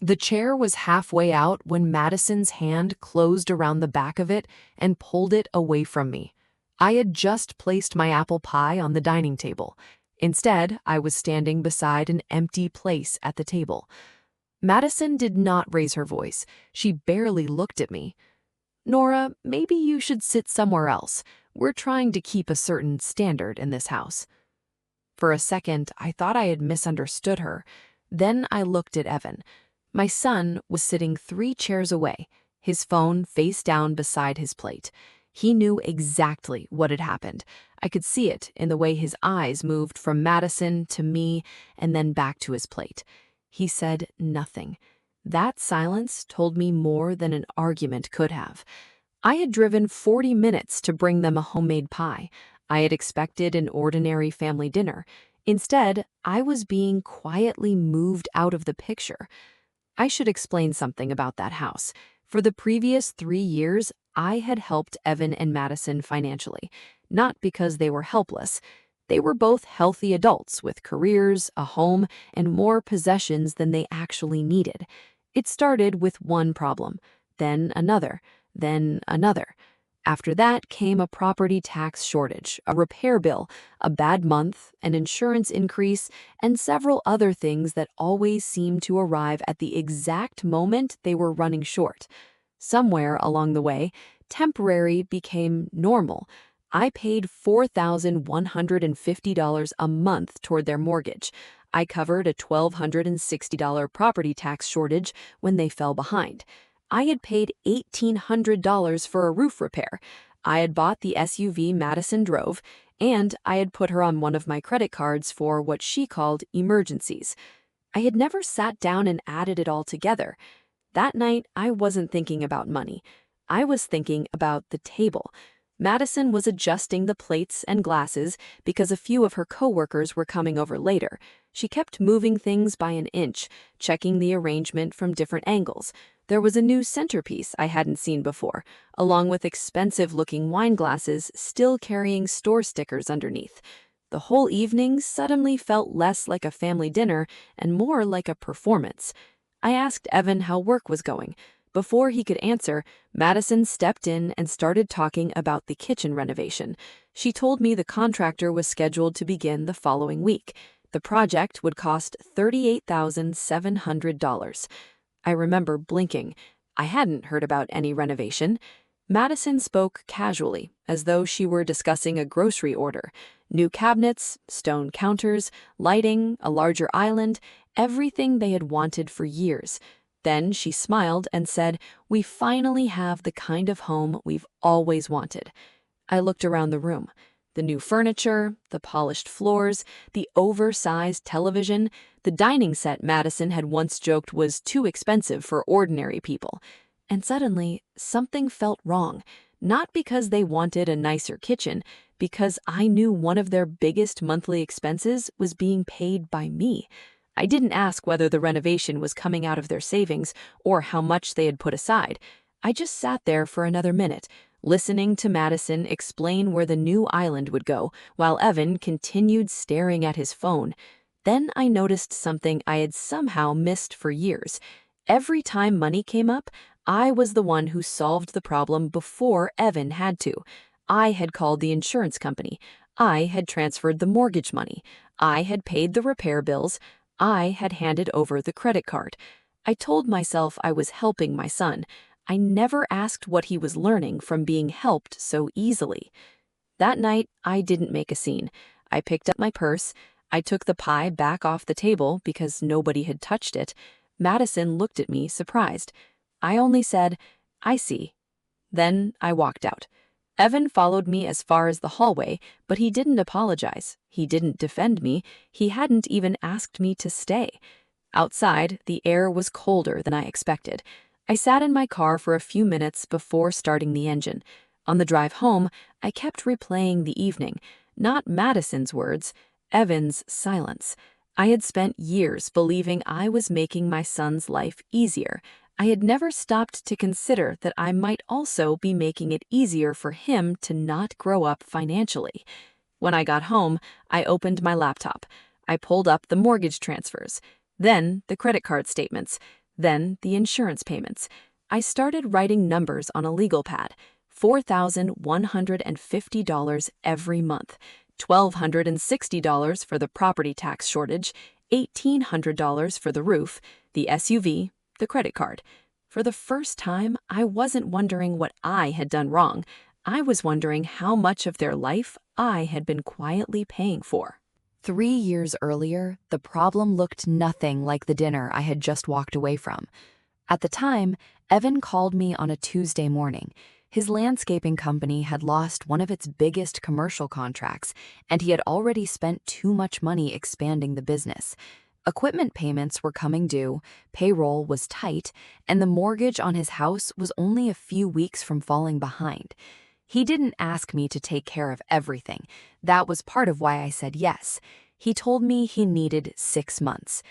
The chair was halfway out when Madison's hand closed around the back of it and pulled it away from me. I had just placed my apple pie on the dining table. Instead, I was standing beside an empty place at the table. Madison did not raise her voice. She barely looked at me. "Nora, maybe you should sit somewhere else. We're trying to keep a certain standard in this house." For a second, I thought I had misunderstood her. Then I looked at Evan. My son was sitting 3 chairs away, his phone face down beside his plate. He knew exactly what had happened. I could see it in the way his eyes moved from Madison to me and then back to his plate. He said nothing. That silence told me more than an argument could have. I had driven 40 minutes to bring them a homemade pie. I had expected an ordinary family dinner. Instead, I was being quietly moved out of the picture. I should explain something about that house. For the previous 3 years, I had helped Evan and Madison financially, not because they were helpless. They were both healthy adults with careers, a home, and more possessions than they actually needed. It started with one problem, then another, then another. After that came a property tax shortage, a repair bill, a bad month, an insurance increase, and several other things that always seemed to arrive at the exact moment they were running short. Somewhere along the way, temporary became normal. I paid $4,150 a month toward their mortgage. I covered a $1,260 property tax shortage when they fell behind. I had paid $1,800 for a roof repair. I had bought the SUV Madison drove, and I had put her on one of my credit cards for what she called emergencies. I had never sat down and added it all together. That night, I wasn't thinking about money. I was thinking about the table. Madison was adjusting the plates and glasses because a few of her coworkers were coming over later. She kept moving things by an inch, checking the arrangement from different angles. There was a new centerpiece I hadn't seen before, along with expensive-looking wine glasses still carrying store stickers underneath. The whole evening suddenly felt less like a family dinner and more like a performance. I asked Evan how work was going. Before he could answer, Madison stepped in and started talking about the kitchen renovation. She told me the contractor was scheduled to begin the following week. The project would cost $38,700. I remember blinking. I hadn't heard about any renovation. Madison spoke casually, as though she were discussing a grocery order. New cabinets, stone counters, lighting, a larger island, everything they had wanted for years. Then she smiled and said, "We finally have the kind of home we've always wanted." I looked around the room. The new furniture, the polished floors, the oversized television, the dining set Madison had once joked was too expensive for ordinary people. And suddenly, something felt wrong. Not because they wanted a nicer kitchen, because I knew one of their biggest monthly expenses was being paid by me. I didn't ask whether the renovation was coming out of their savings or how much they had put aside. I just sat there for another minute, listening to Madison explain where the new island would go, while Evan continued staring at his phone. Then I noticed something I had somehow missed for years. Every time money came up, I was the one who solved the problem before Evan had to. I had called the insurance company. I had transferred the mortgage money. I had paid the repair bills. I had handed over the credit card. I told myself I was helping my son. I never asked what he was learning from being helped so easily. That night, I didn't make a scene. I picked up my purse. I took the pie back off the table because nobody had touched it. Madison looked at me, surprised. I only said, "I see." Then I walked out. Evan followed me as far as the hallway, but he didn't apologize. He didn't defend me. He hadn't even asked me to stay. Outside, the air was colder than I expected. I sat in my car for a few minutes before starting the engine. On the drive home, I kept replaying the evening. Not Madison's words, Evan's silence. I had spent years believing I was making my son's life easier. I had never stopped to consider that I might also be making it easier for him to not grow up financially. When I got home, I opened my laptop. I pulled up the mortgage transfers, then the credit card statements. Then the insurance payments. I started writing numbers on a legal pad. $4,150 every month, $1,260 for the property tax shortage, $1,800 for the roof, the SUV, the credit card. For the first time, I wasn't wondering what I had done wrong. I was wondering how much of their life I had been quietly paying for. 3 years earlier, the problem looked nothing like the dinner I had just walked away from. At the time, Evan called me on a Tuesday morning. His landscaping company had lost one of its biggest commercial contracts, and he had already spent too much money expanding the business. Equipment payments were coming due, payroll was tight, and the mortgage on his house was only a few weeks from falling behind. He didn't ask me to take care of everything. That was part of why I said yes. He told me he needed 6 months.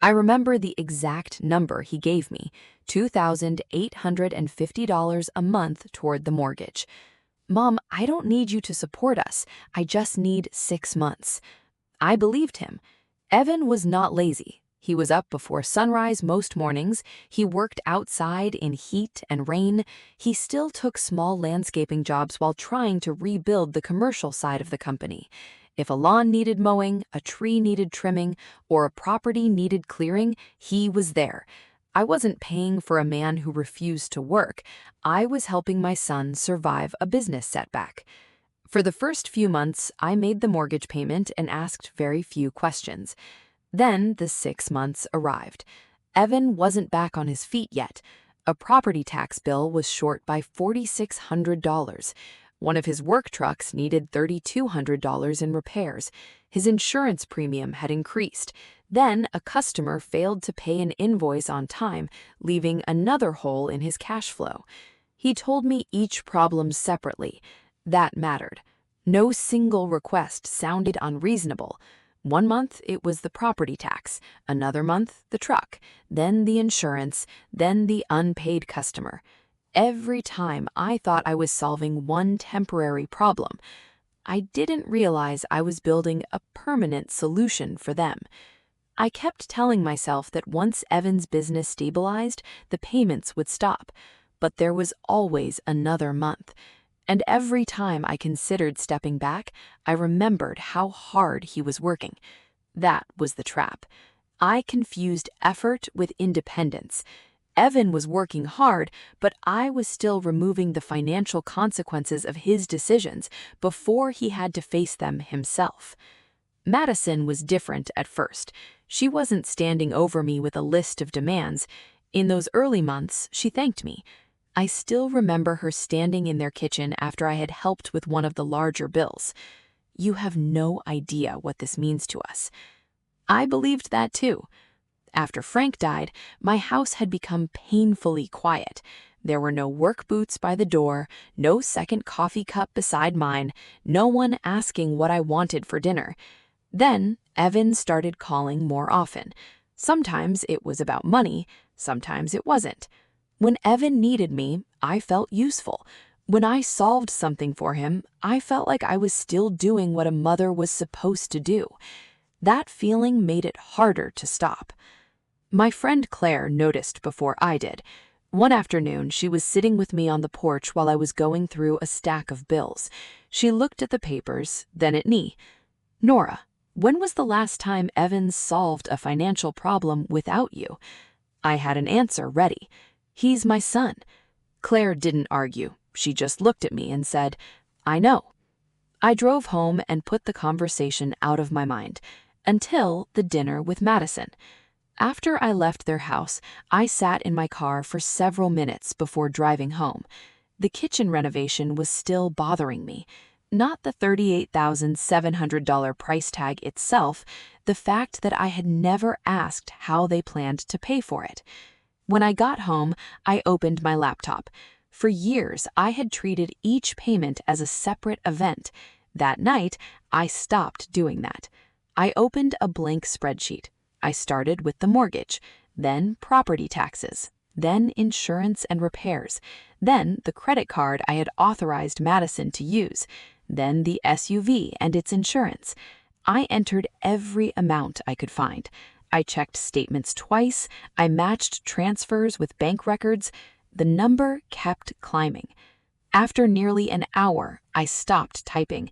I remember the exact number he gave me, $2,850 a month toward the mortgage. "Mom, I don't need you to support us. I just need 6 months." I believed him. Evan was not lazy. He was up before sunrise most mornings. He worked outside in heat and rain. He still took small landscaping jobs while trying to rebuild the commercial side of the company. If a lawn needed mowing, a tree needed trimming, or a property needed clearing, he was there. I wasn't paying for a man who refused to work. I was helping my son survive a business setback. For the first few months, I made the mortgage payment and asked very few questions. Then the 6 months arrived. Evan wasn't back on his feet yet. A property tax bill was short by $4,600. One of his work trucks needed $3,200 in repairs. His insurance premium had increased. Then a customer failed to pay an invoice on time, leaving another hole in his cash flow. He told me each problem separately. That mattered. No single request sounded unreasonable. One month it was the property tax, another month the truck, then the insurance, then the unpaid customer. Every time I thought I was solving one temporary problem, I didn't realize I was building a permanent solution for them. I kept telling myself that once Evan's business stabilized, the payments would stop, but there was always another month. And every time I considered stepping back, I remembered how hard he was working. That was the trap. I confused effort with independence. Evan was working hard, but I was still removing the financial consequences of his decisions before he had to face them himself. Madison was different at first. She wasn't standing over me with a list of demands. In those early months, she thanked me. I still remember her standing in their kitchen after I had helped with one of the larger bills. "You have no idea what this means to us." I believed that too. After Frank died, my house had become painfully quiet. There were no work boots by the door, no second coffee cup beside mine, no one asking what I wanted for dinner. Then Evan started calling more often. Sometimes it was about money, sometimes it wasn't. When Evan needed me, I felt useful. When I solved something for him, I felt like I was still doing what a mother was supposed to do. That feeling made it harder to stop. My friend Claire noticed before I did. One afternoon, she was sitting with me on the porch while I was going through a stack of bills. She looked at the papers, then at me. "Nora, when was the last time Evan solved a financial problem without you?" I had an answer ready. "He's my son." Claire didn't argue. She just looked at me and said, "I know." I drove home and put the conversation out of my mind, until the dinner with Madison. After I left their house, I sat in my car for several minutes before driving home. The kitchen renovation was still bothering me. Not the $38,700 price tag itself, the fact that I had never asked how they planned to pay for it. When I got home, I opened my laptop. For years, I had treated each payment as a separate event. That night, I stopped doing that. I opened a blank spreadsheet. I started with the mortgage, then property taxes, then insurance and repairs, then the credit card I had authorized Madison to use, then the SUV and its insurance. I entered every amount I could find. I checked statements twice. I matched transfers with bank records. The number kept climbing. After nearly an hour, I stopped typing.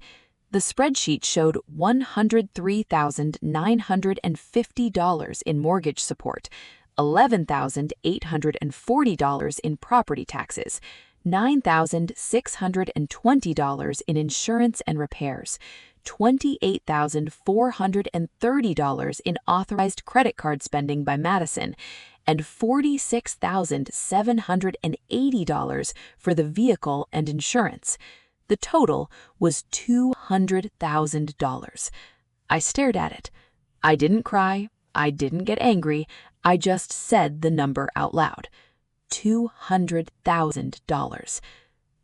The spreadsheet showed $103,950 in mortgage support, $11,840 in property taxes, $9,620 in insurance and repairs, $28,430 in authorized credit card spending by Madison, and $46,780 for the vehicle and insurance. The total was $200,000. I stared at it. I didn't cry. I didn't get angry. I just said the number out loud. $200,000.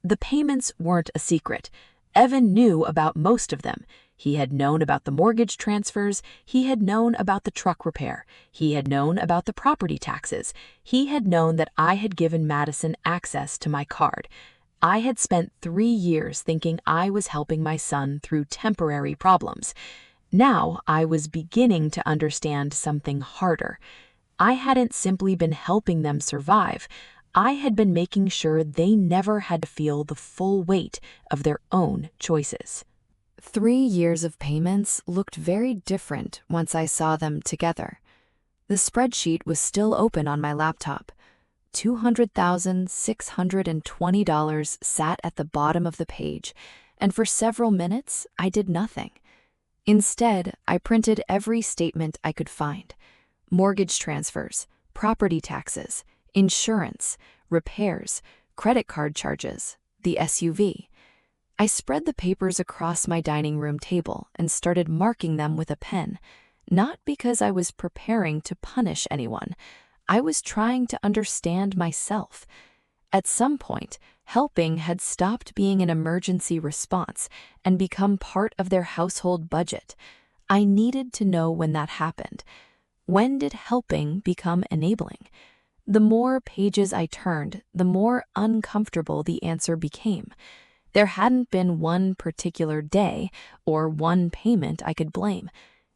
The payments weren't a secret. Evan knew about most of them. He had known about the mortgage transfers. He had known about the truck repair. He had known about the property taxes. He had known that I had given Madison access to my card. I had spent 3 years thinking I was helping my son through temporary problems. Now I was beginning to understand something harder. I hadn't simply been helping them survive. I had been making sure they never had to feel the full weight of their own choices. 3 years of payments looked very different once I saw them together. The spreadsheet was still open on my laptop. $200,620 sat at the bottom of the page, and for several minutes I did nothing. Instead, I printed every statement I could find: mortgage transfers, property taxes, insurance, repairs, credit card charges, the SUV. I spread the papers across my dining room table and started marking them with a pen, not because I was preparing to punish anyone. I was trying to understand myself. At some point, helping had stopped being an emergency response and become part of their household budget. I needed to know when that happened. When did helping become enabling? The more pages I turned, the more uncomfortable the answer became. There hadn't been one particular day or one payment I could blame.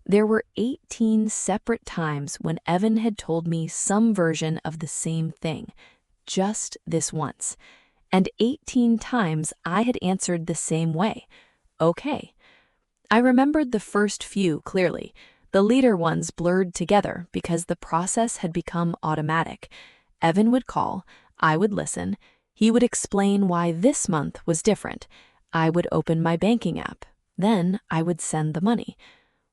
There were 18 separate times when Evan had told me some version of the same thing, just this once. And 18 times I had answered the same way: okay. I remembered the first few clearly. The later ones blurred together because the process had become automatic. Evan would call, I would listen. He would explain why this month was different. I would open my banking app. Then I would send the money.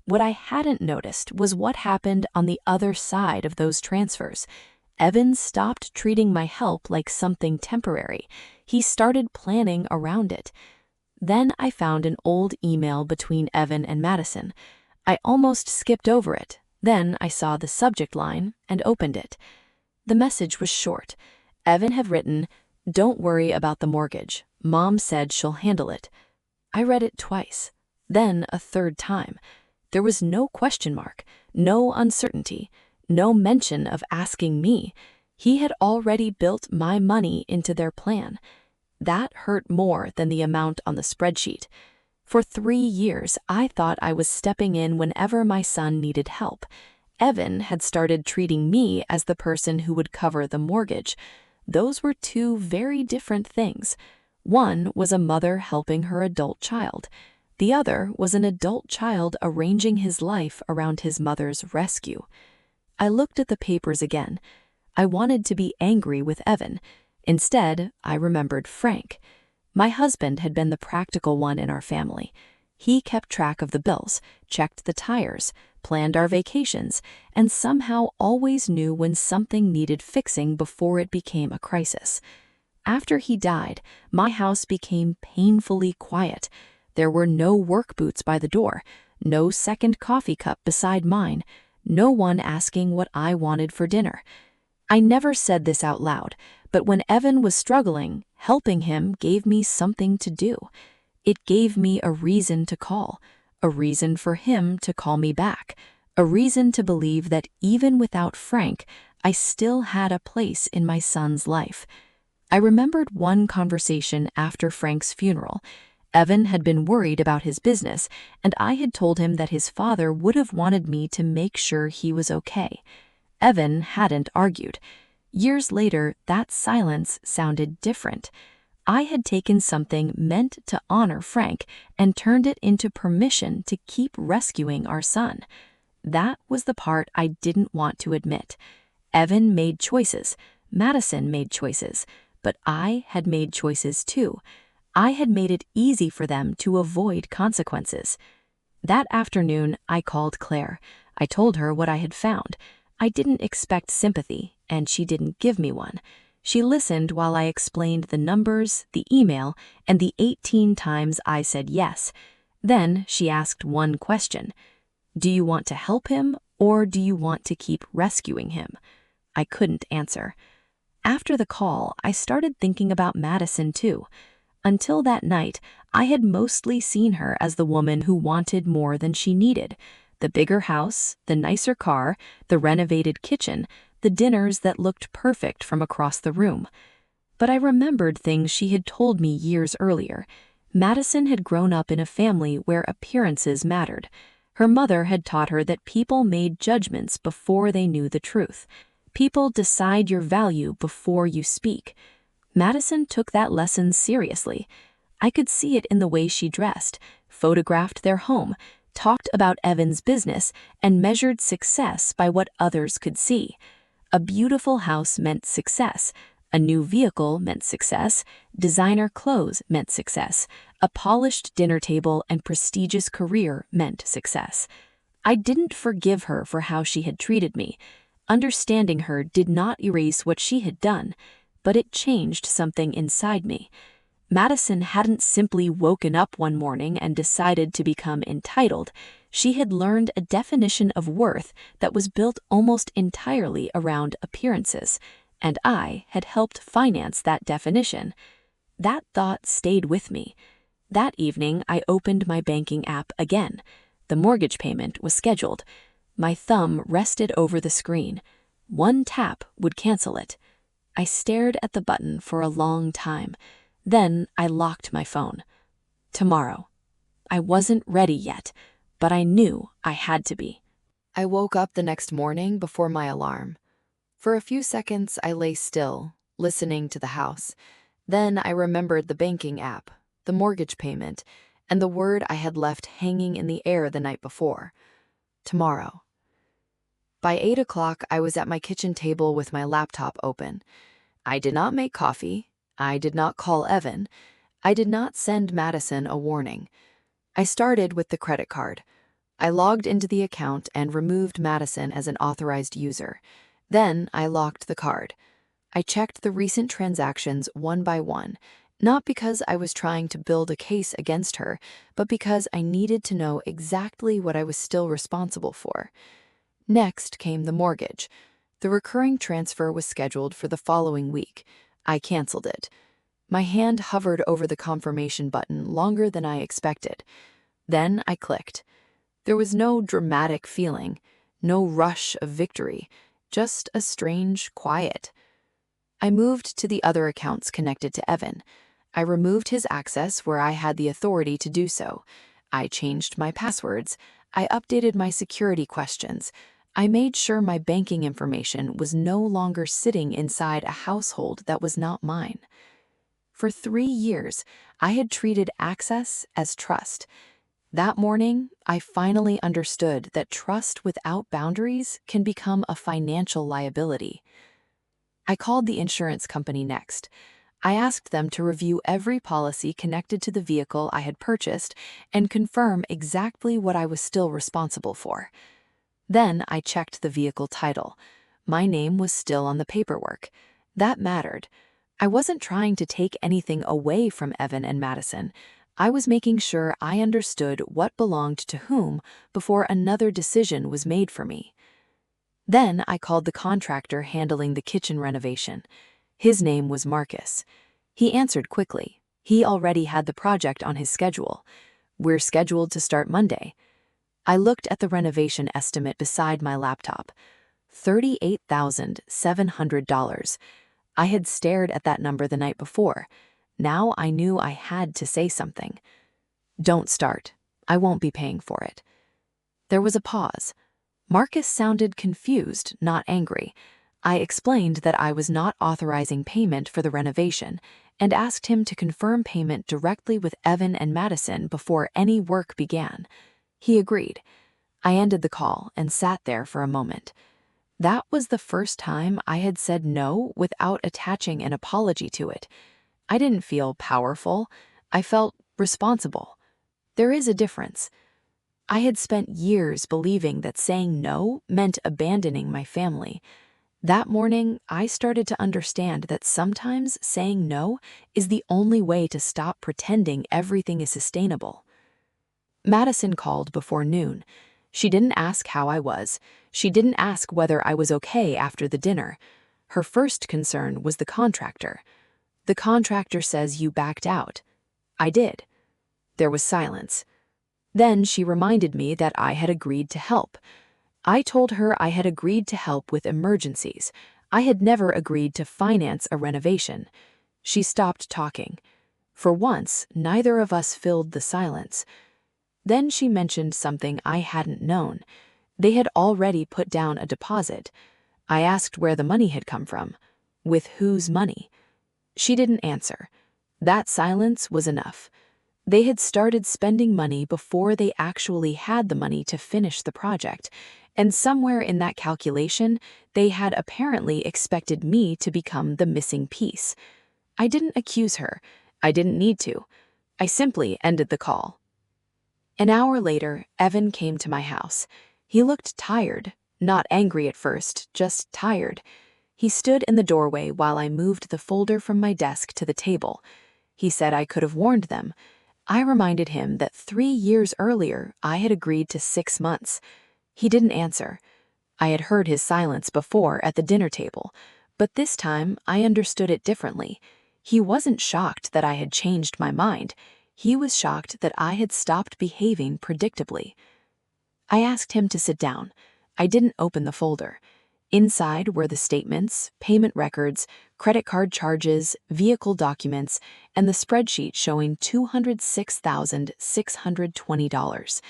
What I hadn't noticed was what happened on the other side of those transfers. Evan stopped treating my help like something temporary. He started planning around it. Then I found an old email between Evan and Madison. I almost skipped over it. Then I saw the subject line and opened it. The message was short. Evan had written, "Don't worry about the mortgage. Mom said she'll handle it." I read it twice, then a third time. There was no question mark, no uncertainty, no mention of asking me. He had already built my money into their plan. That hurt more than the amount on the spreadsheet. For 3 years, I thought I was stepping in whenever my son needed help. Evan had started treating me as the person who would cover the mortgage. Those were two very different things. One was a mother helping her adult child. The other was an adult child arranging his life around his mother's rescue. I looked at the papers again. I wanted to be angry with Evan. Instead, I remembered Frank. My husband had been the practical one in our family. He kept track of the bills, checked the tires, planned our vacations, and somehow always knew when something needed fixing before it became a crisis. After he died, my house became painfully quiet. There were no work boots by the door, no second coffee cup beside mine, no one asking what I wanted for dinner. I never said this out loud, but when Evan was struggling, helping him gave me something to do. It gave me a reason to call, a reason for him to call me back, a reason to believe that even without Frank, I still had a place in my son's life. I remembered one conversation after Frank's funeral. Evan had been worried about his business, and I had told him that his father would have wanted me to make sure he was okay. Evan hadn't argued. Years later, that silence sounded different. I had taken something meant to honor Frank and turned it into permission to keep rescuing our son. That was the part I didn't want to admit. Evan made choices, Madison made choices, but I had made choices too. I had made it easy for them to avoid consequences. That afternoon, I called Claire. I told her what I had found. I didn't expect sympathy, and she didn't give me one. She listened while I explained the numbers, the email, and the 18 times I said yes. Then she asked one question. Do you want to help him, or do you want to keep rescuing him? I couldn't answer. After the call, I started thinking about Madison too. Until that night, I had mostly seen her as the woman who wanted more than she needed. The bigger house, the nicer car, the renovated kitchen, the dinners that looked perfect from across the room. But I remembered things she had told me years earlier. Madison had grown up in a family where appearances mattered. Her mother had taught her that people made judgments before they knew the truth. People decide your value before you speak. Madison took that lesson seriously. I could see it in the way she dressed, photographed their home, talked about Evan's business, and measured success by what others could see. A beautiful house meant success. A new vehicle meant success. Designer clothes meant success. A polished dinner table and prestigious career meant success. I didn't forgive her for how she had treated me. Understanding her did not erase what she had done, but it changed something inside me. Madison hadn't simply woken up one morning and decided to become entitled. She had learned a definition of worth that was built almost entirely around appearances, and I had helped finance that definition. That thought stayed with me. That evening, I opened my banking app again. The mortgage payment was scheduled. My thumb rested over the screen. One tap would cancel it. I stared at the button for a long time. Then I locked my phone. Tomorrow. I wasn't ready yet, but I knew I had to be. I woke up the next morning before my alarm. For a few seconds, I lay still, listening to the house. Then I remembered the banking app, the mortgage payment, and the word I had left hanging in the air the night before. Tomorrow. By 8 o'clock, I was at my kitchen table with my laptop open. I did not make coffee. I did not call Evan. I did not send Madison a warning. I started with the credit card. I logged into the account and removed Madison as an authorized user. Then I locked the card. I checked the recent transactions one by one, not because I was trying to build a case against her, but because I needed to know exactly what I was still responsible for. Next came the mortgage. The recurring transfer was scheduled for the following week. I canceled it. My hand hovered over the confirmation button longer than I expected. Then I clicked. There was no dramatic feeling, no rush of victory, just a strange quiet. I moved to the other accounts connected to Evan. I removed his access where I had the authority to do so. I changed my passwords. I updated my security questions. I made sure my banking information was no longer sitting inside a household that was not mine. For 3 years, I had treated access as trust. That morning, I finally understood that trust without boundaries can become a financial liability. I called the insurance company next. I asked them to review every policy connected to the vehicle I had purchased and confirm exactly what I was still responsible for. Then I checked the vehicle title. My name was still on the paperwork. That mattered. I wasn't trying to take anything away from Evan and Madison. I was making sure I understood what belonged to whom before another decision was made for me. Then I called the contractor handling the kitchen renovation. His name was Marcus. He answered quickly. He already had the project on his schedule. We're scheduled to start Monday. I looked at the renovation estimate beside my laptop. $38,700. I had stared at that number the night before. Now I knew I had to say something. Don't start. I won't be paying for it. There was a pause. Marcus sounded confused, not angry. I explained that I was not authorizing payment for the renovation and asked him to confirm payment directly with Evan and Madison before any work began. He agreed. I ended the call and sat there for a moment. That was the first time I had said no without attaching an apology to it. I didn't feel powerful. I felt responsible. There is a difference. I had spent years believing that saying no meant abandoning my family. That morning, I started to understand that sometimes saying no is the only way to stop pretending everything is sustainable. Madison called before noon. She didn't ask how I was. She didn't ask whether I was okay after the dinner. Her first concern was the contractor. The contractor says you backed out. I did. There was silence. Then she reminded me that I had agreed to help. I told her I had agreed to help with emergencies. I had never agreed to finance a renovation. She stopped talking. For once, neither of us filled the silence. Then she mentioned something I hadn't known. They had already put down a deposit. I asked where the money had come from. With whose money? She didn't answer. That silence was enough. They had started spending money before they actually had the money to finish the project, and somewhere in that calculation, they had apparently expected me to become the missing piece. I didn't accuse her. I didn't need to. I simply ended the call. An hour later, Evan came to my house. He looked tired, not angry at first, just tired. He stood in the doorway while I moved the folder from my desk to the table. He said I could have warned them. I reminded him that 3 years earlier I had agreed to 6 months. He didn't answer. I had heard his silence before at the dinner table, but this time I understood it differently. He wasn't shocked that I had changed my mind. He was shocked that I had stopped behaving predictably. I asked him to sit down. I didn't open the folder. Inside were the statements, payment records, credit card charges, vehicle documents, and the spreadsheet showing $206,620.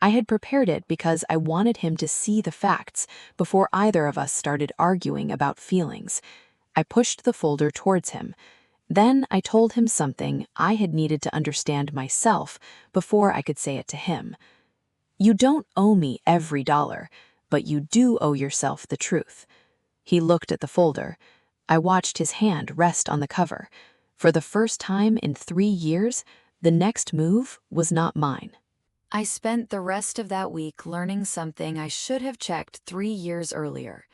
I had prepared it because I wanted him to see the facts before either of us started arguing about feelings. I pushed the folder towards him. Then I told him something I had needed to understand myself before I could say it to him. You don't owe me every dollar, but you do owe yourself the truth. He looked at the folder. I watched his hand rest on the cover. For the first time in 3 years, the next move was not mine. I spent the rest of that week learning something I should have checked 3 years earlier.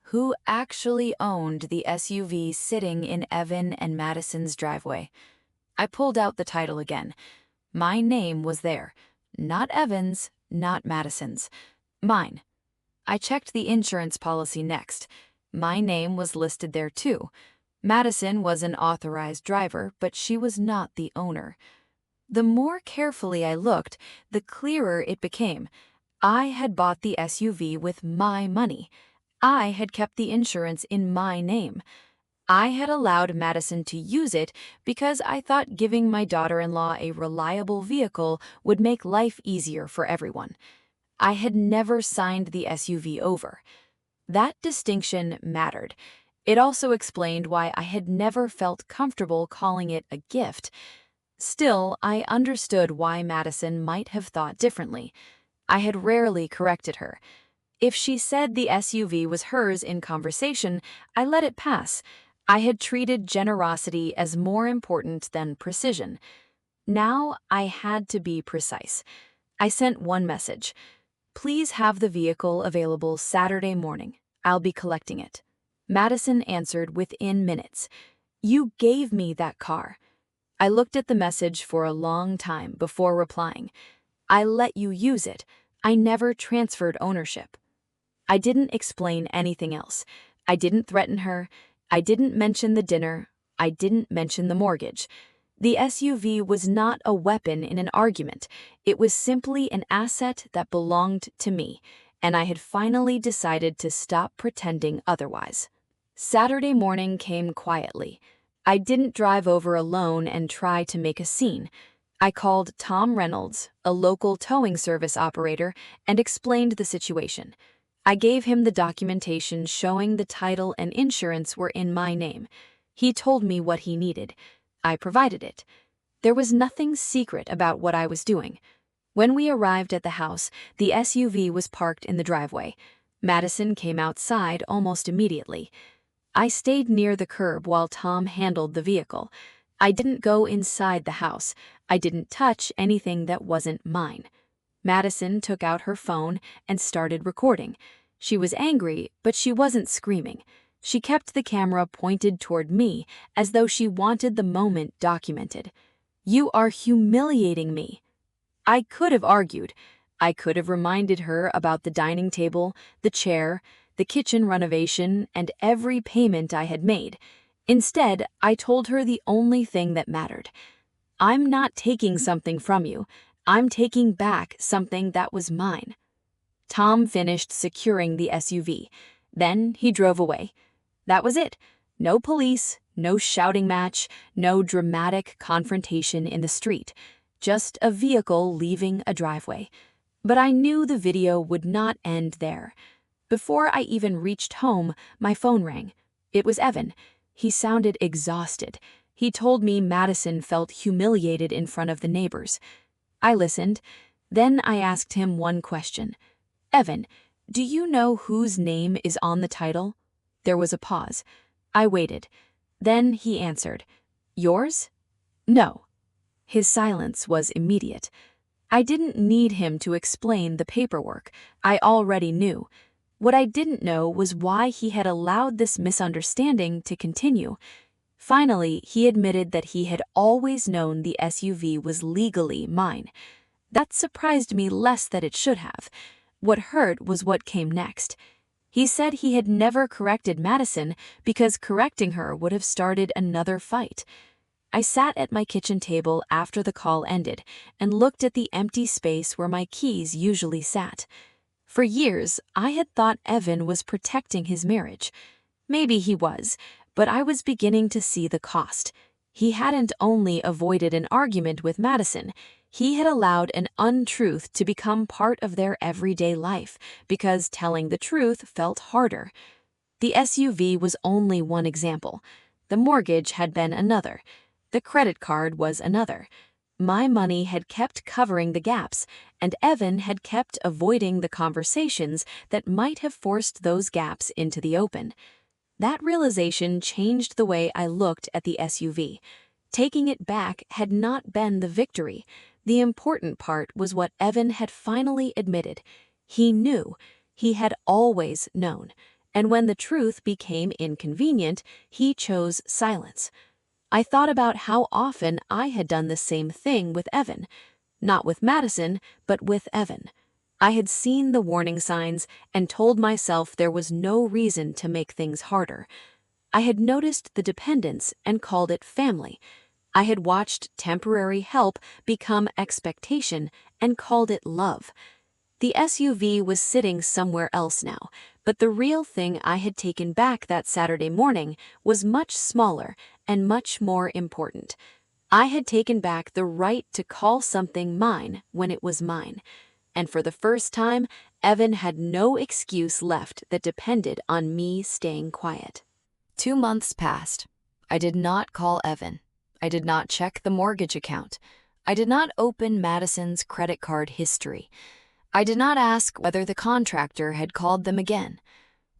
Who actually owned the SUV sitting in Evan and Madison's driveway? I pulled out the title again. My name was there. Not Evan's, not Madison's. Mine. I checked the insurance policy next. My name was listed there too. Madison was an authorized driver, but she was not the owner. The more carefully I looked, the clearer it became. I had bought the SUV with my money. I had kept the insurance in my name. I had allowed Madison to use it because I thought giving my daughter-in-law a reliable vehicle would make life easier for everyone. I had never signed the SUV over. That distinction mattered. It also explained why I had never felt comfortable calling it a gift. Still, I understood why Madison might have thought differently. I had rarely corrected her. If she said the SUV was hers in conversation, I let it pass. I had treated generosity as more important than precision. Now I had to be precise. I sent one message. Please have the vehicle available Saturday morning. I'll be collecting it. Madison answered within minutes. You gave me that car. I looked at the message for a long time before replying. I let you use it. I never transferred ownership. I didn't explain anything else. I didn't threaten her. I didn't mention the dinner. I didn't mention the mortgage. The SUV was not a weapon in an argument. It was simply an asset that belonged to me, and I had finally decided to stop pretending otherwise. Saturday morning came quietly. I didn't drive over alone and try to make a scene. I called Tom Reynolds, a local towing service operator, and explained the situation. I gave him the documentation showing the title and insurance were in my name. He told me what he needed. I provided it. There was nothing secret about what I was doing. When we arrived at the house, the SUV was parked in the driveway. Madison came outside almost immediately. I stayed near the curb while Tom handled the vehicle. I didn't go inside the house. I didn't touch anything that wasn't mine. Madison took out her phone and started recording. She was angry, but she wasn't screaming. She kept the camera pointed toward me as though she wanted the moment documented. "You are humiliating me." I could have argued. I could have reminded her about the dining table, the chair, the kitchen renovation, and every payment I had made. Instead, I told her the only thing that mattered. "I'm not taking something from you. I'm taking back something that was mine." Tom finished securing the SUV. Then he drove away. That was it. No police, no shouting match, no dramatic confrontation in the street. Just a vehicle leaving a driveway. But I knew the video would not end there. Before I even reached home, my phone rang. It was Evan. He sounded exhausted. He told me Madison felt humiliated in front of the neighbors. I listened. Then I asked him one question. "Evan, do you know whose name is on the title?" There was a pause. I waited. Then he answered, "Yours?" "No." His silence was immediate. I didn't need him to explain the paperwork. I already knew. What I didn't know was why he had allowed this misunderstanding to continue. Finally, he admitted that he had always known the SUV was legally mine. That surprised me less than it should have. What hurt was what came next. He said he had never corrected Madison because correcting her would have started another fight. I sat at my kitchen table after the call ended and looked at the empty space where my keys usually sat. For years, I had thought Evan was protecting his marriage. Maybe he was, but I was beginning to see the cost. He hadn't only avoided an argument with Madison, he had allowed an untruth to become part of their everyday life because telling the truth felt harder. The SUV was only one example. The mortgage had been another. The credit card was another. My money had kept covering the gaps, and Evan had kept avoiding the conversations that might have forced those gaps into the open. That realization changed the way I looked at the SUV. Taking it back had not been the victory. The important part was what Evan had finally admitted. He knew. He had always known. And when the truth became inconvenient, he chose silence. I thought about how often I had done the same thing with Evan. Not with Madison, but with Evan. I had seen the warning signs and told myself there was no reason to make things harder. I had noticed the dependence and called it family. I had watched temporary help become expectation and called it love. The SUV was sitting somewhere else now, but the real thing I had taken back that Saturday morning was much smaller and much more important. I had taken back the right to call something mine when it was mine. And for the first time, Evan had no excuse left that depended on me staying quiet. 2 months passed. I did not call Evan. I did not check the mortgage account. I did not open Madison's credit card history. I did not ask whether the contractor had called them again.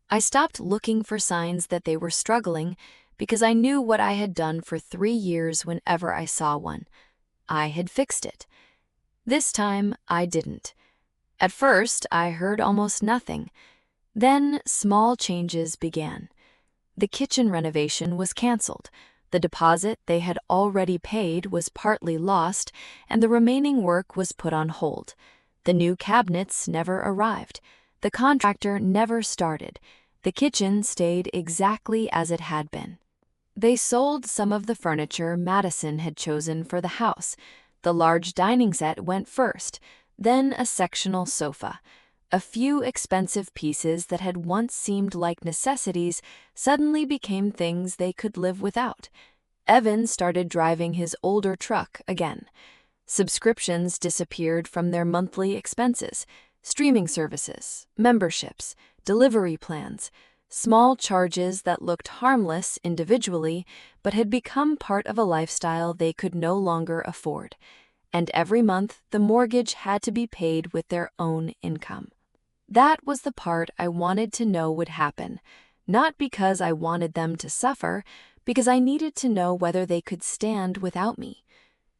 I stopped looking for signs that they were struggling because I knew what I had done for 3 years whenever I saw one. I had fixed it. This time, I didn't. At first, I heard almost nothing. Then, small changes began. The kitchen renovation was canceled. The deposit they had already paid was partly lost, and the remaining work was put on hold. The new cabinets never arrived. The contractor never started. The kitchen stayed exactly as it had been. They sold some of the furniture Madison had chosen for the house. The large dining set went first, then a sectional sofa. A few expensive pieces that had once seemed like necessities suddenly became things they could live without. Evan started driving his older truck again. Subscriptions disappeared from their monthly expenses, streaming services, memberships, delivery plans, small charges that looked harmless individually but had become part of a lifestyle they could no longer afford. And every month, the mortgage had to be paid with their own income. That was the part I wanted to know would happen, not because I wanted them to suffer, because I needed to know whether they could stand without me.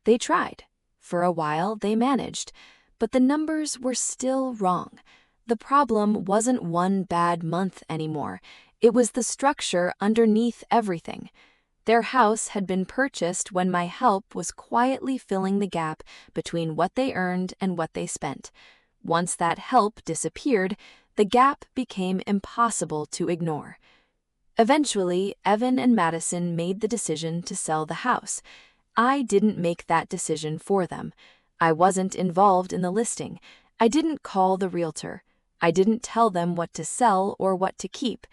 They tried. For a while, they managed, but the numbers were still wrong. The problem wasn't one bad month anymore. It was the structure underneath everything. Their house had been purchased when my help was quietly filling the gap between what they earned and what they spent. Once that help disappeared, the gap became impossible to ignore. Eventually, Evan and Madison made the decision to sell the house. I didn't make that decision for them. I wasn't involved in the listing. I didn't call the realtor. I didn't tell them what to sell or what to keep.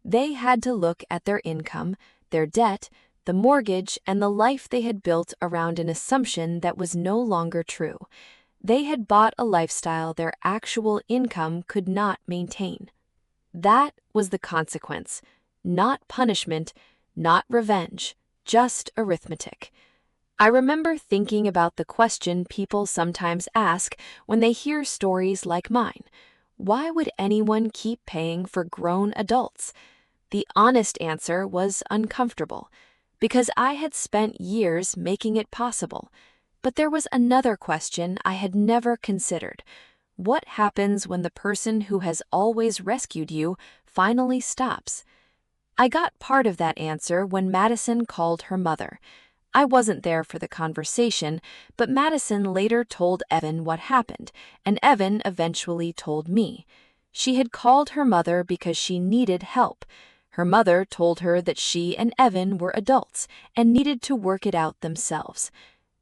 They had to look at their income, their debt, the mortgage, and the life they had built around an assumption that was no longer true. They had bought a lifestyle their actual income could not maintain. That was the consequence. Not punishment, not revenge, just arithmetic. I remember thinking about the question people sometimes ask when they hear stories like mine. Why would anyone keep paying for grown adults? The honest answer was uncomfortable, because I had spent years making it possible. But there was another question I had never considered. What happens when the person who has always rescued you finally stops? I got part of that answer when Madison called her mother. I wasn't there for the conversation, but Madison later told Evan what happened, and Evan eventually told me. She had called her mother because she needed help. Her mother told her that she and Evan were adults and needed to work it out themselves.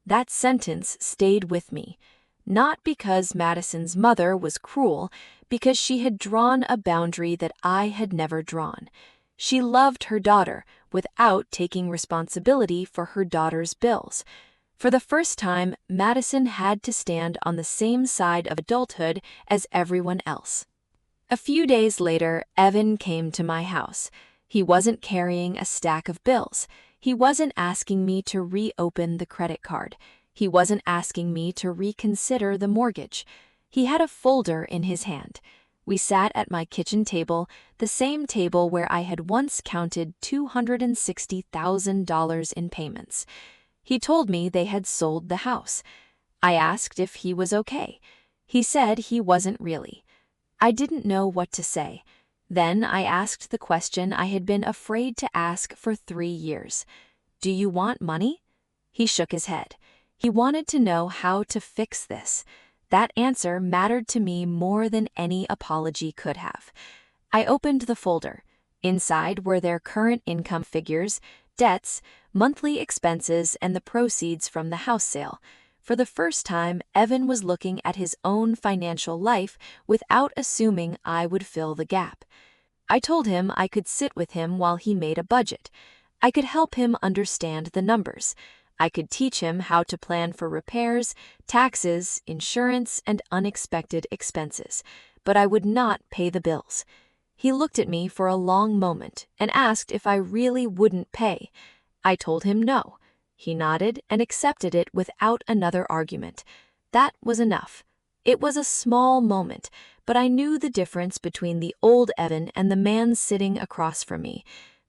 That sentence stayed with me, not because Madison's mother was cruel, because she had drawn a boundary that I had never drawn. She loved her daughter without taking responsibility for her daughter's bills. For the first time, Madison had to stand on the same side of adulthood as everyone else. A few days later, Evan came to my house. He wasn't carrying a stack of bills. He wasn't asking me to reopen the credit card. He wasn't asking me to reconsider the mortgage. He had a folder in his hand. We sat at my kitchen table, the same table where I had once counted $260,000 in payments. He told me they had sold the house. I asked if he was okay. He said he wasn't really. I didn't know what to say. Then I asked the question I had been afraid to ask for 3 years. Do you want money? He shook his head. He wanted to know how to fix this. That answer mattered to me more than any apology could have. I opened the folder. Inside were their current income figures, debts, monthly expenses, and the proceeds from the house sale. For the first time, Evan was looking at his own financial life without assuming I would fill the gap. I told him I could sit with him while he made a budget. I could help him understand the numbers. I could teach him how to plan for repairs, taxes, insurance, and unexpected expenses, but I would not pay the bills. He looked at me for a long moment and asked if I really wouldn't pay. I told him no. He nodded and accepted it without another argument. That was enough. It was a small moment, but I knew the difference between the old Evan and the man sitting across from me.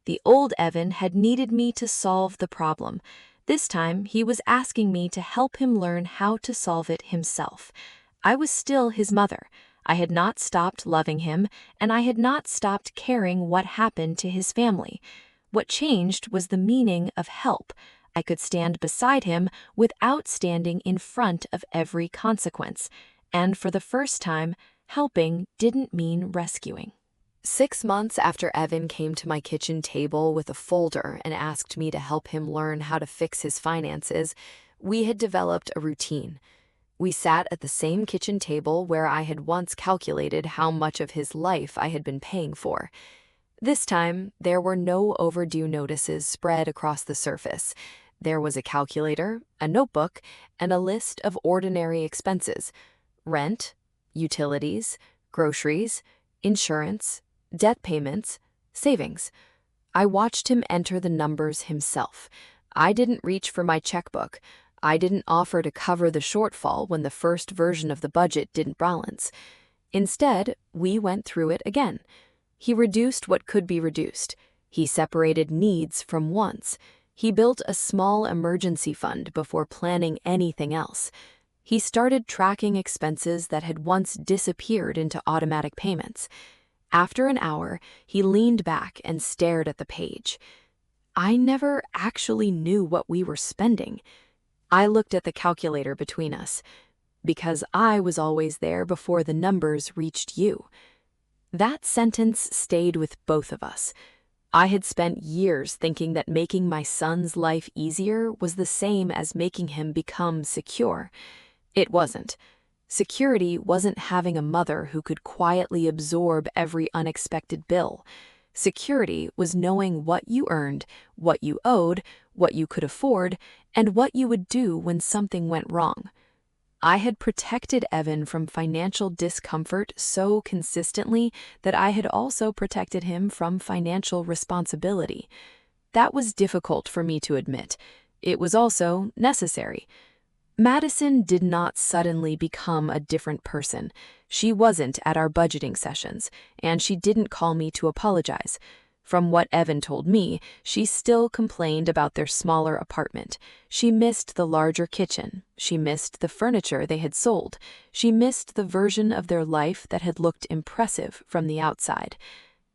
The old Evan had needed me to solve the problem. This time, he was asking me to help him learn how to solve it himself. I was still his mother. I had not stopped loving him, and I had not stopped caring what happened to his family. What changed was the meaning of help. I could stand beside him without standing in front of every consequence. And for the first time, helping didn't mean rescuing. 6 months after Evan came to my kitchen table with a folder and asked me to help him learn how to fix his finances, we had developed a routine. We sat at the same kitchen table where I had once calculated how much of his life I had been paying for. This time, there were no overdue notices spread across the surface. There was a calculator, a notebook, and a list of ordinary expenses: rent, utilities, groceries, insurance, debt payments, savings. I watched him enter the numbers himself. I didn't reach for my checkbook. I didn't offer to cover the shortfall when the first version of the budget didn't balance. Instead, we went through it again. He reduced what could be reduced. He separated needs from wants. He built a small emergency fund before planning anything else. He started tracking expenses that had once disappeared into automatic payments. After an hour, he leaned back and stared at the page. I never actually knew what we were spending. I looked at the calculator between us, because I was always there before the numbers reached you. That sentence stayed with both of us. I had spent years thinking that making my son's life easier was the same as making him become secure. It wasn't. Security wasn't having a mother who could quietly absorb every unexpected bill. Security was knowing what you earned, what you owed, what you could afford, and what you would do when something went wrong. I had protected Evan from financial discomfort so consistently that I had also protected him from financial responsibility. That was difficult for me to admit. It was also necessary. Madison did not suddenly become a different person. She wasn't at our budgeting sessions, and she didn't call me to apologize. From what Evan told me, she still complained about their smaller apartment. She missed the larger kitchen. She missed the furniture they had sold. She missed the version of their life that had looked impressive from the outside.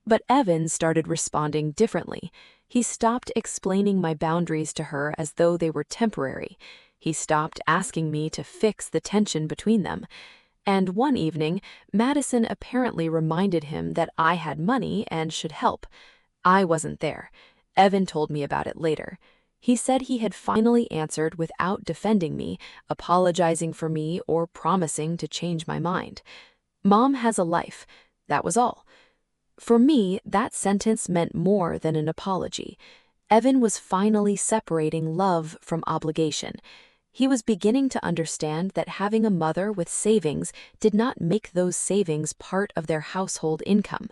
But Evan started responding differently. He stopped explaining my boundaries to her as though they were temporary. He stopped asking me to fix the tension between them. And one evening, Madison apparently reminded him that I had money and should help. I wasn't there. Evan told me about it later. He said he had finally answered without defending me, apologizing for me, or promising to change my mind. Mom has a life. That was all. For me, that sentence meant more than an apology. Evan was finally separating love from obligation. He was beginning to understand that having a mother with savings did not make those savings part of their household income.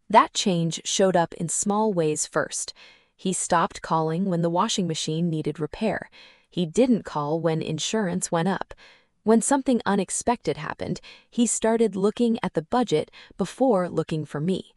That change showed up in small ways first. He stopped calling when the washing machine needed repair. He didn't call when insurance went up. When something unexpected happened, he started looking at the budget before looking for me.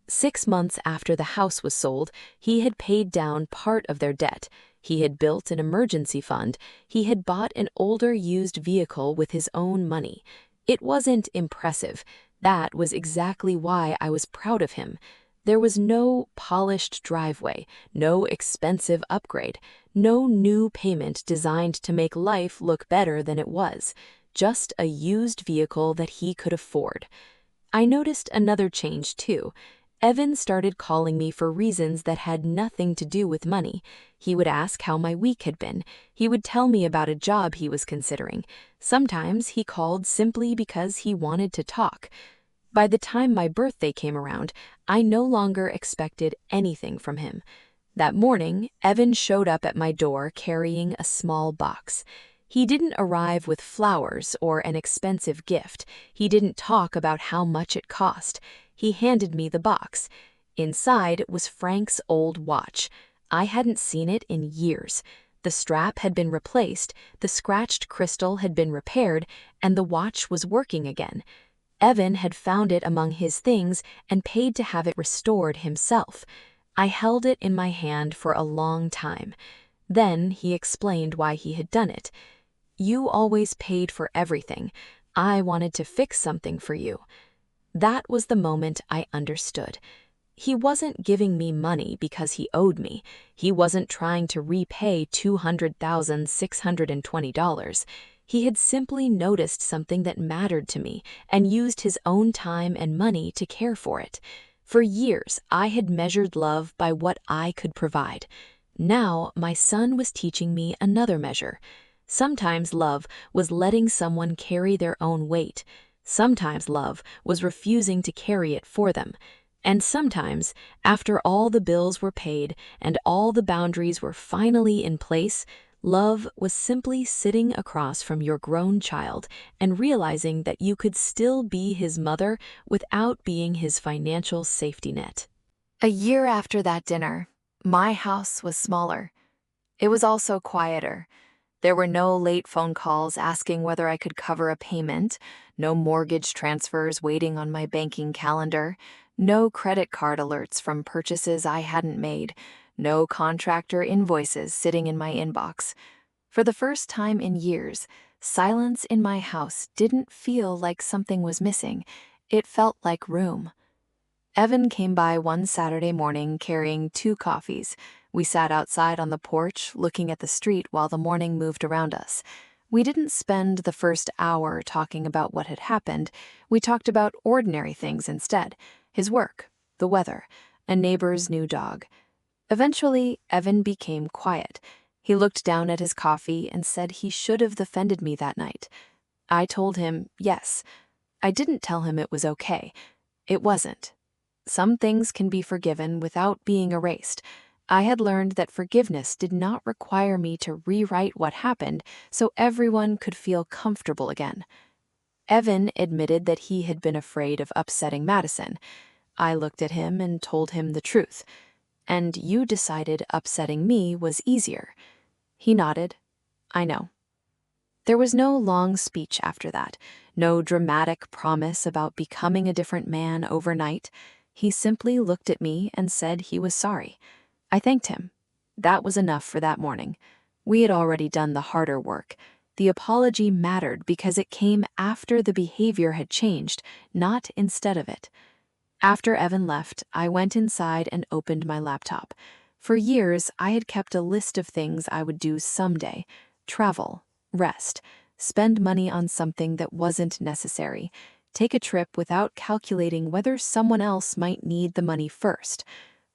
6 months after the house was sold, he had paid down part of their debt. He had built an emergency fund. He had bought an older used vehicle with his own money. It wasn't impressive. That was exactly why I was proud of him. There was no polished driveway, no expensive upgrade, no new payment designed to make life look better than it was, just a used vehicle that he could afford. I noticed another change too. Evan started calling me for reasons that had nothing to do with money. He would ask how my week had been. He would tell me about a job he was considering. Sometimes he called simply because he wanted to talk. By the time my birthday came around, I no longer expected anything from him. That morning, Evan showed up at my door carrying a small box. He didn't arrive with flowers or an expensive gift. He didn't talk about how much it cost. He handed me the box. Inside was Frank's old watch. I hadn't seen it in years. The strap had been replaced, the scratched crystal had been repaired, and the watch was working again. Evan had found it among his things and paid to have it restored himself. I held it in my hand for a long time. Then he explained why he had done it. "You always paid for everything. I wanted to fix something for you." That was the moment I understood. He wasn't giving me money because he owed me. He wasn't trying to repay $200,620. He had simply noticed something that mattered to me and used his own time and money to care for it. For years, I had measured love by what I could provide. Now, my son was teaching me another measure. Sometimes love was letting someone carry their own weight. Sometimes love was refusing to carry it for them. And sometimes, after all the bills were paid and all the boundaries were finally in place, love was simply sitting across from your grown child and realizing that you could still be his mother without being his financial safety net. A year after that dinner, my house was smaller. It was also quieter. There were no late phone calls asking whether I could cover a payment, no mortgage transfers waiting on my banking calendar, no credit card alerts from purchases I hadn't made, no contractor invoices sitting in my inbox. For the first time in years, silence in my house didn't feel like something was missing. It felt like room. Evan came by one Saturday morning carrying 2 coffees. We sat outside on the porch, looking at the street while the morning moved around us. We didn't spend the first hour talking about what had happened. We talked about ordinary things instead: his work, the weather, a neighbor's new dog. Eventually, Evan became quiet. He looked down at his coffee and said he should have offended me that night. I told him yes. I didn't tell him it was okay. It wasn't. Some things can be forgiven without being erased. I had learned that forgiveness did not require me to rewrite what happened so everyone could feel comfortable again. Evan admitted that he had been afraid of upsetting Madison. I looked at him and told him the truth. And you decided upsetting me was easier. He nodded. I know. There was no long speech after that, no dramatic promise about becoming a different man overnight. He simply looked at me and said he was sorry. I thanked him. That was enough for that morning. We had already done the harder work. The apology mattered because it came after the behavior had changed, not instead of it. After Evan left, I went inside and opened my laptop. For years, I had kept a list of things I would do someday: travel, rest, spend money on something that wasn't necessary, take a trip without calculating whether someone else might need the money first.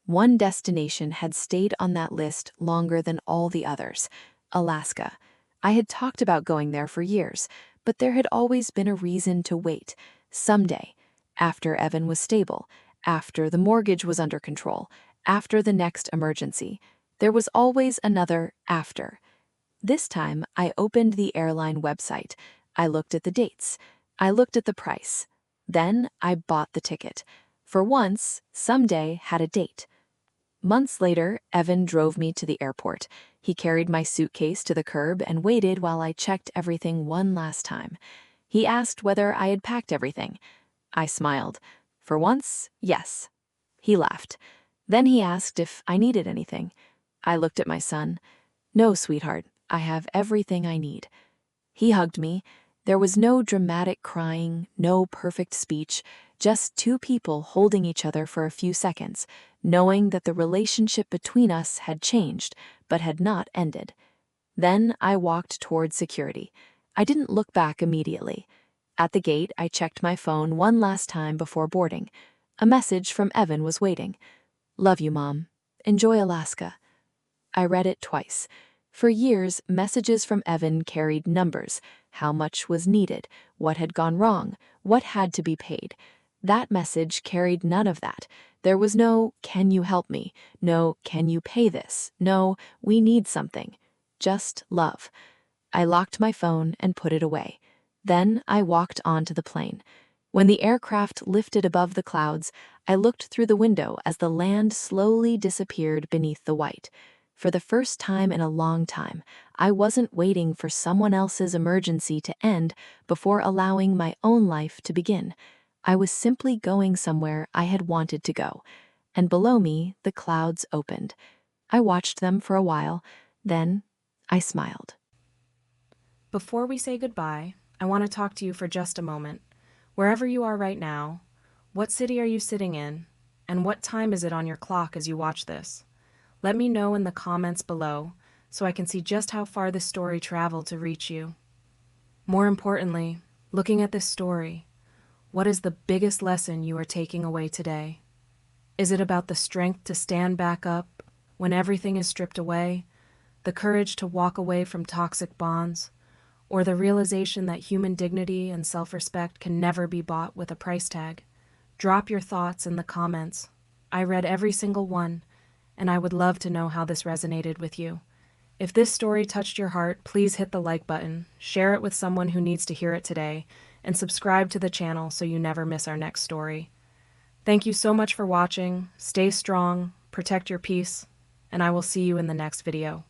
One destination had stayed on that list longer than all the others: Alaska. I had talked about going there for years, but there had always been a reason to wait. Someday, after Evan was stable, after the mortgage was under control, after the next emergency. There was always another after. This time, I opened the airline website. I looked at the dates. I looked at the price. Then I bought the ticket. For once, someday had a date. Months later, Evan drove me to the airport. He carried my suitcase to the curb and waited while I checked everything one last time. He asked whether I had packed everything. I smiled. For once, yes. He laughed. Then he asked if I needed anything. I looked at my son. No, sweetheart, I have everything I need. He hugged me. There was no dramatic crying, no perfect speech, just two people holding each other for a few seconds, knowing that the relationship between us had changed, but had not ended. Then I walked toward security. I didn't look back immediately. At the gate, I checked my phone one last time before boarding. A message from Evan was waiting. Love you, Mom. Enjoy Alaska. I read it twice. For years, messages from Evan carried numbers: how much was needed, what had gone wrong, what had to be paid. That message carried none of that. There was no, can you help me? No, can you pay this? No, we need something. Just love. I locked my phone and put it away. Then I walked onto the plane. When the aircraft lifted above the clouds, I looked through the window as the land slowly disappeared beneath the white. For the first time in a long time, I wasn't waiting for someone else's emergency to end before allowing my own life to begin. I was simply going somewhere I had wanted to go. And below me, the clouds opened. I watched them for a while, then I smiled. Before we say goodbye, I want to talk to you for just a moment. Wherever you are right now, what city are you sitting in, and what time is it on your clock as you watch this? Let me know in the comments below so I can see just how far this story traveled to reach you. More importantly, looking at this story, what is the biggest lesson you are taking away today? Is it about the strength to stand back up when everything is stripped away, the courage to walk away from toxic bonds, or the realization that human dignity and self-respect can never be bought with a price tag? Drop your thoughts in the comments. I read every single one, and I would love to know how this resonated with you. If this story touched your heart, please hit the like button, share it with someone who needs to hear it today, and subscribe to the channel so you never miss our next story. Thank you so much for watching. Stay strong, protect your peace, and I will see you in the next video.